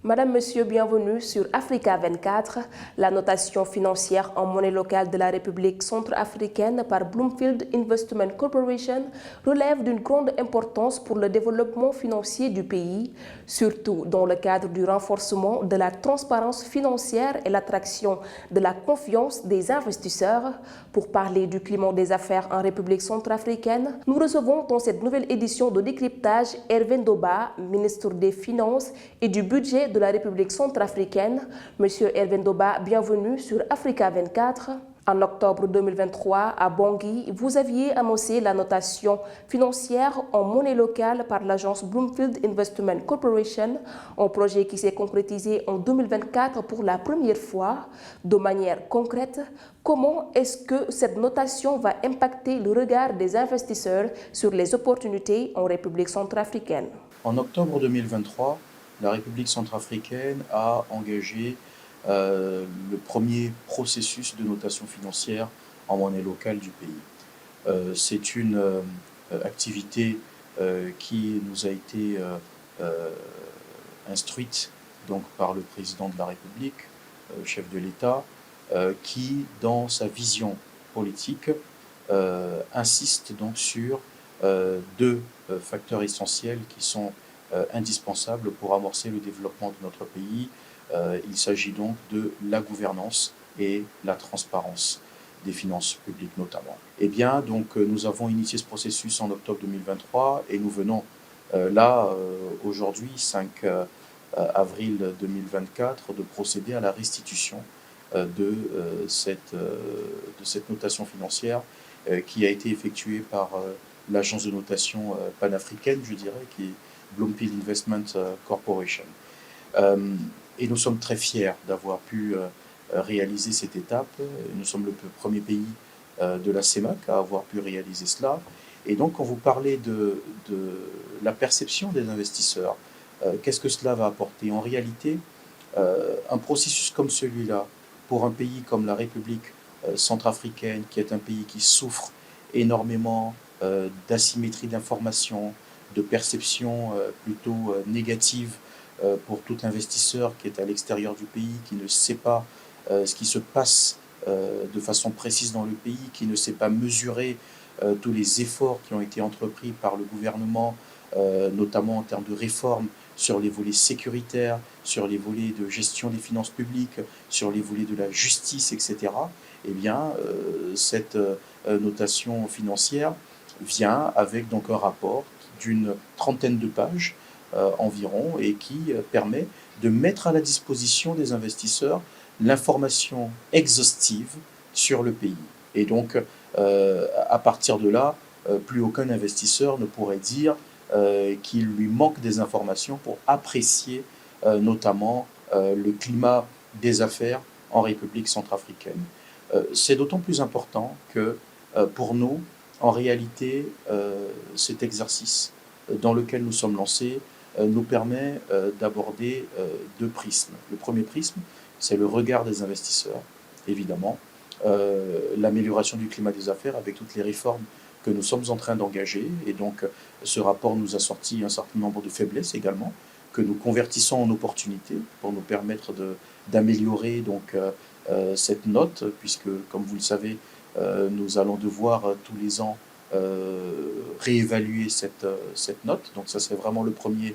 Madame, Monsieur, bienvenue sur Africa 24. La notation financière en monnaie locale de la République centrafricaine par Bloomfield Investment Corporation relève d'une grande importance pour le développement financier du pays, surtout dans le cadre du renforcement de la transparence financière et l'attraction de la confiance des investisseurs. Pour parler du climat des affaires en République centrafricaine, nous recevons dans cette nouvelle édition de décryptage Hervé Ndoba, ministre des Finances et du Budget de la République centrafricaine. Monsieur Hervé Ndoba, bienvenue sur Africa 24. En octobre 2023, à Bangui, vous aviez annoncé la notation financière en monnaie locale par l'agence Bloomfield Investment Corporation, un projet qui s'est concrétisé en 2024 pour la première fois. De manière concrète, comment est-ce que cette notation va impacter le regard des investisseurs sur les opportunités en République centrafricaine? En octobre 2023, la République centrafricaine a engagé le premier processus de notation financière en monnaie locale du pays. C'est une activité qui nous a été instruite donc, par le président de la République, chef de l'État, qui, dans sa vision politique, insiste donc sur deux facteurs essentiels qui sont indispensables pour amorcer le développement de notre pays. Il s'agit donc de la gouvernance et la transparence des finances publiques notamment. Eh bien, donc, nous avons initié ce processus en octobre 2023 et nous venons aujourd'hui, 5 avril 2024, de procéder à la restitution de cette notation financière qui a été effectuée par l'agence de notation panafricaine, je dirais, qui est Bloomfield Investment Corporation. Et nous sommes très fiers d'avoir pu réaliser cette étape. Nous sommes le premier pays de la CEMAC à avoir pu réaliser cela. Et donc, quand vous parlez de la perception des investisseurs, qu'est-ce que cela va apporter? En réalité, un processus comme celui-là, pour un pays comme la République centrafricaine, qui est un pays qui souffre énormément d'asymétrie d'information, de perception plutôt négative pour tout investisseur qui est à l'extérieur du pays, qui ne sait pas ce qui se passe de façon précise dans le pays, qui ne sait pas mesurer tous les efforts qui ont été entrepris par le gouvernement, notamment en termes de réformes sur les volets sécuritaires, sur les volets de gestion des finances publiques, sur les volets de la justice, etc. Eh bien, cette notation financière vient avec donc un rapport d'une trentaine de pages environ et qui permet de mettre à la disposition des investisseurs l'information exhaustive sur le pays. Et donc, à partir de là, plus aucun investisseur ne pourrait dire qu'il lui manque des informations pour apprécier notamment le climat des affaires en République centrafricaine. C'est d'autant plus important que pour nous, en réalité, cet exercice dans lequel nous sommes lancés nous permet d'aborder deux prismes. Le premier prisme, c'est le regard des investisseurs, évidemment, l'amélioration du climat des affaires avec toutes les réformes que nous sommes en train d'engager. Et donc, ce rapport nous a sorti un certain nombre de faiblesses également, que nous convertissons en opportunités pour nous permettre d'améliorer donc cette note, puisque, comme vous le savez, nous allons devoir tous les ans réévaluer cette note. Donc ça, c'est vraiment le premier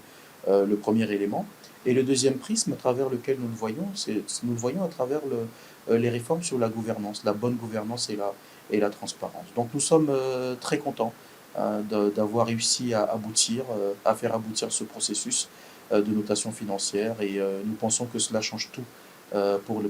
élément. Et le deuxième prisme à travers lequel nous le voyons, nous le voyons à travers les réformes sur la gouvernance, la bonne gouvernance et la transparence. Donc nous sommes très contents d'avoir réussi à faire aboutir ce processus de notation financière et nous pensons que cela change tout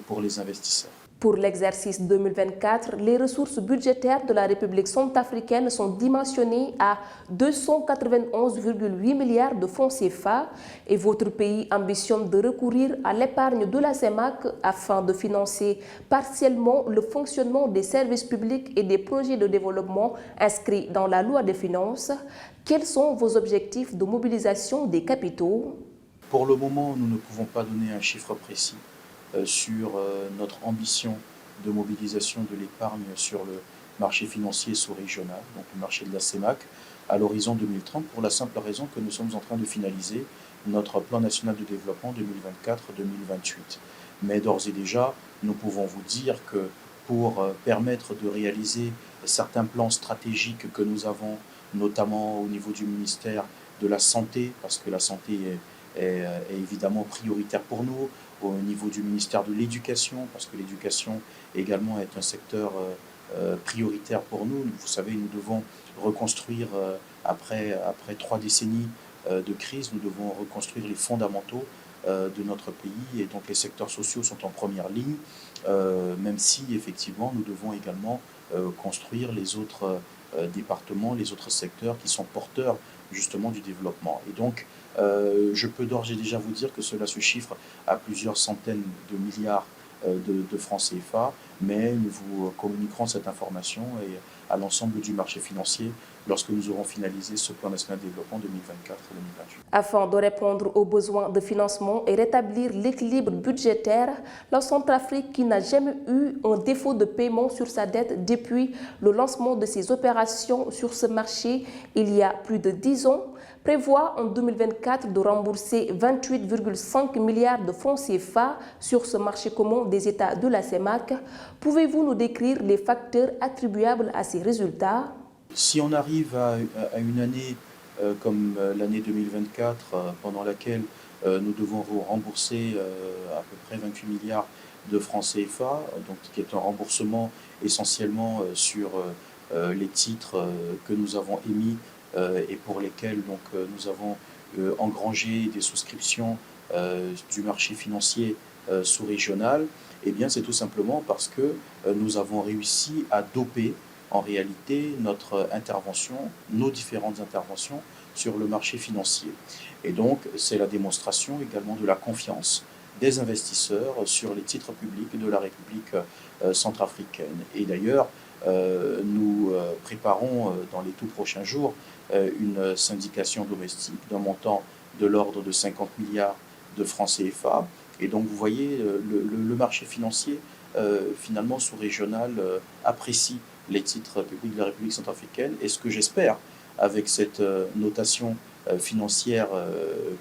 pour les investisseurs. Pour l'exercice 2024, les ressources budgétaires de la République centrafricaine sont dimensionnées à 291,8 milliards de francs CFA et votre pays ambitionne de recourir à l'épargne de la CEMAC afin de financer partiellement le fonctionnement des services publics et des projets de développement inscrits dans la loi des finances. Quels sont vos objectifs de mobilisation des capitaux? Pour le moment, nous ne pouvons pas donner un chiffre précis sur notre ambition de mobilisation de l'épargne sur le marché financier sous-régional, donc le marché de la CEMAC, à l'horizon 2030, pour la simple raison que nous sommes en train de finaliser notre plan national de développement 2024-2028. Mais d'ores et déjà, nous pouvons vous dire que pour permettre de réaliser certains plans stratégiques que nous avons, notamment au niveau du ministère de la Santé, parce que la santé est évidemment prioritaire pour nous, au niveau du ministère de l'Éducation, parce que l'éducation également est un secteur prioritaire pour nous. Vous savez, nous devons reconstruire, après 3 décennies de crise, nous devons reconstruire les fondamentaux de notre pays, et donc les secteurs sociaux sont en première ligne, même si effectivement nous devons également construire les autres départements, les autres secteurs qui sont porteurs justement du développement. Et donc je peux d'ores et déjà vous dire que cela se chiffre à plusieurs centaines de milliards de francs CFA, mais nous vous communiquerons cette information et à l'ensemble du marché financier lorsque nous aurons finalisé ce plan national de développement 2024-2028. Afin de répondre aux besoins de financement et rétablir l'équilibre budgétaire, la Centrafrique, qui n'a jamais eu un défaut de paiement sur sa dette depuis le lancement de ses opérations sur ce marché il y a plus de 10 ans, prévoit en 2024 de rembourser 28,5 milliards de francs CFA sur ce marché commun des États de la CEMAC. Pouvez-vous nous décrire les facteurs attribuables à ces résultats? Si on arrive à une année comme l'année 2024, pendant laquelle nous devons rembourser à peu près 28 milliards de francs CFA, donc qui est un remboursement essentiellement sur les titres que nous avons émis et pour lesquels donc, nous avons engrangé des souscriptions du marché financier sous-régional, eh bien c'est tout simplement parce que nous avons réussi à doper en réalité notre intervention, nos différentes interventions sur le marché financier. Et donc c'est la démonstration également de la confiance des investisseurs sur les titres publics de la République centrafricaine. Et d'ailleurs, nous préparons dans les tout prochains jours une syndication domestique d'un montant de l'ordre de 50 milliards de francs CFA. Et donc vous voyez, le marché financier finalement sous-régional apprécie les titres publics de la République centrafricaine. Et ce que j'espère avec cette notation financière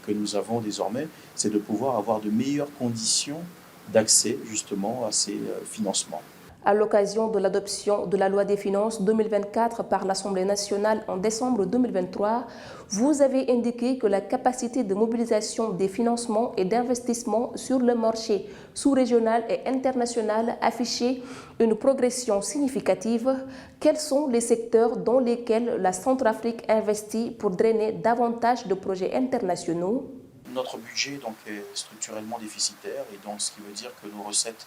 que nous avons désormais, c'est de pouvoir avoir de meilleures conditions d'accès justement à ces financements. À l'occasion de l'adoption de la loi des finances 2024 par l'Assemblée nationale en décembre 2023, vous avez indiqué que la capacité de mobilisation des financements et d'investissement sur le marché sous-régional et international affichait une progression significative. Quels sont les secteurs dans lesquels la Centrafrique investit pour drainer davantage de projets internationaux? Notre budget donc, est structurellement déficitaire, et donc ce qui veut dire que nos recettes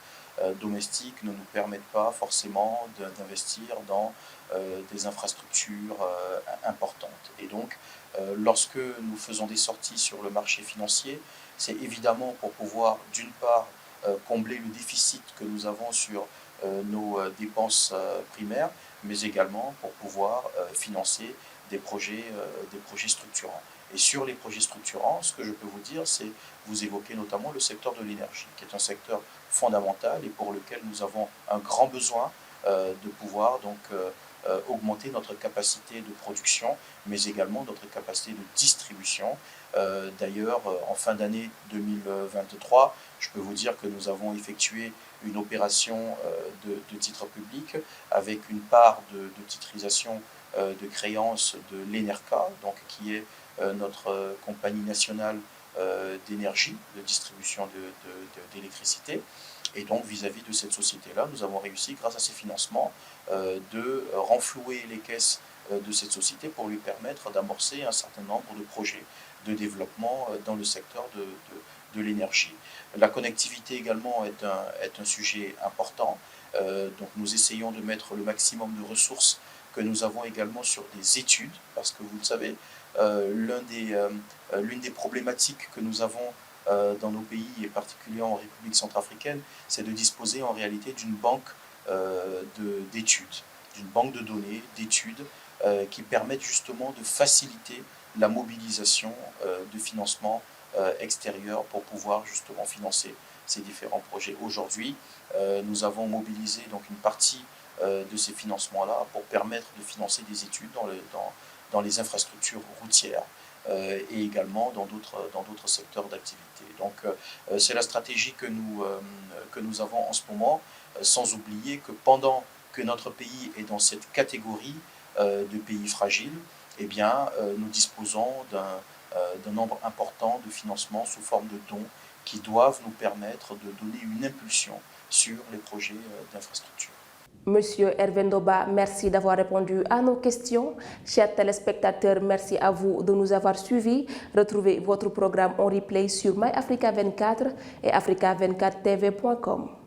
domestiques ne nous permettent pas forcément d'investir dans des infrastructures importantes. Et donc, lorsque nous faisons des sorties sur le marché financier, c'est évidemment pour pouvoir, d'une part, combler le déficit que nous avons sur nos dépenses primaires, mais également pour pouvoir financer des projets structurants. Et sur les projets structurants, ce que je peux vous dire, c'est vous évoquez notamment le secteur de l'énergie, qui est un secteur fondamental et pour lequel nous avons un grand besoin de pouvoir donc augmenter notre capacité de production, mais également notre capacité de distribution. D'ailleurs, en fin d'année 2023, je peux vous dire que nous avons effectué une opération de titres publics avec une part de titrisation de créances de l'ENERCA, donc qui est notre compagnie nationale d'énergie, de distribution d'électricité. Et donc vis-à-vis de cette société-là, nous avons réussi, grâce à ces financements, de renflouer les caisses de cette société pour lui permettre d'amorcer un certain nombre de projets de développement dans le secteur de l'énergie. La connectivité également est un sujet important. Donc nous essayons de mettre le maximum de ressources que nous avons également sur des études, parce que vous le savez, l'une des problématiques que nous avons dans nos pays, et particulièrement en République centrafricaine, c'est de disposer en réalité d'une banque d'études, d'une banque de données, d'études, qui permettent justement de faciliter la mobilisation de financements extérieurs pour pouvoir justement financer ces différents projets. Aujourd'hui, nous avons mobilisé donc une partie de ces financements-là pour permettre de financer des études dans les infrastructures routières. et également dans d'autres secteurs d'activité. Donc c'est la stratégie que nous avons en ce moment, sans oublier que pendant que notre pays est dans cette catégorie de pays fragiles, eh bien, nous disposons d'un nombre important de financements sous forme de dons qui doivent nous permettre de donner une impulsion sur les projets d'infrastructure. Monsieur Hervé Ndoba, merci d'avoir répondu à nos questions. Chers téléspectateurs, merci à vous de nous avoir suivis. Retrouvez votre programme en replay sur MyAfrica24 et africa24tv.com.